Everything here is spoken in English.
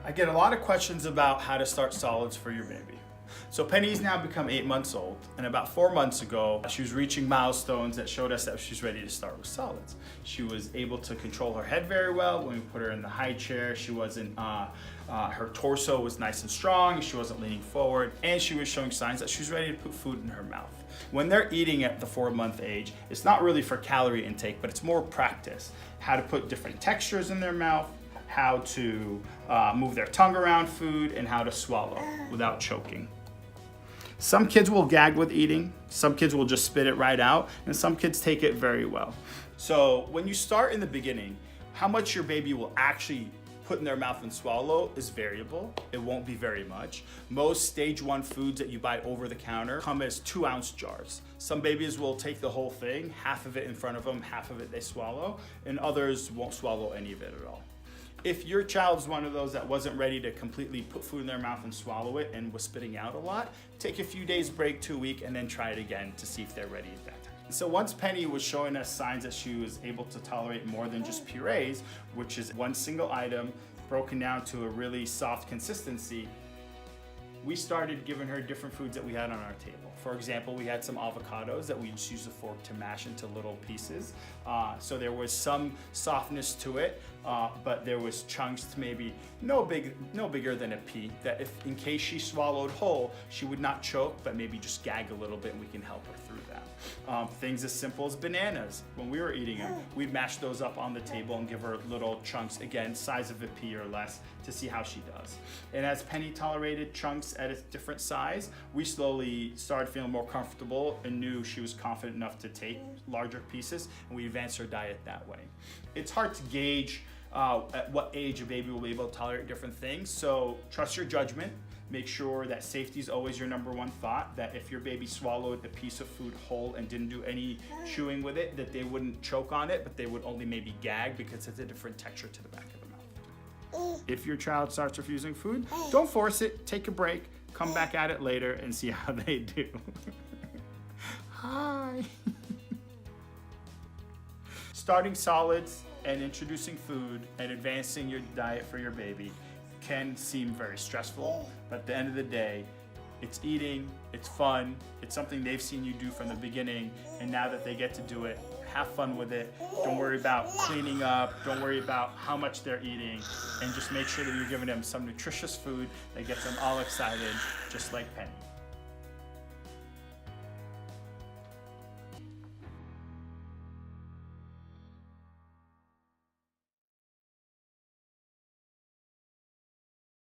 I get a lot of questions about how to start solids for your baby. So Penny's now become 8 months old, and about 4 months ago, she was reaching milestones that showed us that she's ready to start with solids. She was able to control her head very well. When we put her in the high chair, she wasn't, her torso was nice and strong, she wasn't leaning forward, and she was showing signs that she was ready to put food in her mouth. When they're eating at the 4-month age, it's not really for calorie intake, but it's more practice. How to put different textures in their mouth, how to move their tongue around food, and how to swallow without choking. Some kids will gag with eating, some kids will just spit it right out, and some kids take it very well. So when you start in the beginning, how much your baby will actually put in their mouth and swallow is variable. It won't be very much. Most stage 1 foods that you buy over the counter come as 2-ounce jars. Some babies will take the whole thing, half of it in front of them, half of it they swallow, and others won't swallow any of it at all. If your child's one of those that wasn't ready to completely put food in their mouth and swallow it and was spitting out a lot, take a few days break, 2 weeks, and then try it again to see if they're ready at that time. So once Penny was showing us signs that she was able to tolerate more than just purees, which is one single item broken down to a really soft consistency, we started giving her different foods that we had on our table. For example, we had some avocados that we just used a fork to mash into little pieces. So there was some softness to it, but there was chunks to maybe no bigger than a pea, that if in case she swallowed whole, she would not choke, but maybe just gag a little bit and we can help her through that. Things as simple as bananas. When we were eating them, we'd mash those up on the table and give her little chunks, again, size of a pea or less, to see how she does. And as Penny tolerated chunks at a different size, we slowly started feeling more comfortable and knew she was confident enough to take larger pieces, and we advanced her diet that way. It's hard to gauge at what age a baby will be able to tolerate different things, so trust your judgment. Make sure that safety is always your number one thought, that if your baby swallowed a piece of food whole and didn't do any chewing with it, that they wouldn't choke on it, but they would only maybe gag because it's a different texture to the back of the mouth. If your child starts refusing food, don't force it, take a break, come back at it later and see how they do. Hi. Starting solids and introducing food and advancing your diet for your baby can seem very stressful, but at the end of the day, it's eating, it's fun, it's something they've seen you do from the beginning, and now that they get to do it, have fun with it. Don't worry about cleaning up, don't worry about how much they're eating, and just make sure that you're giving them some nutritious food that gets them all excited, just like Penny.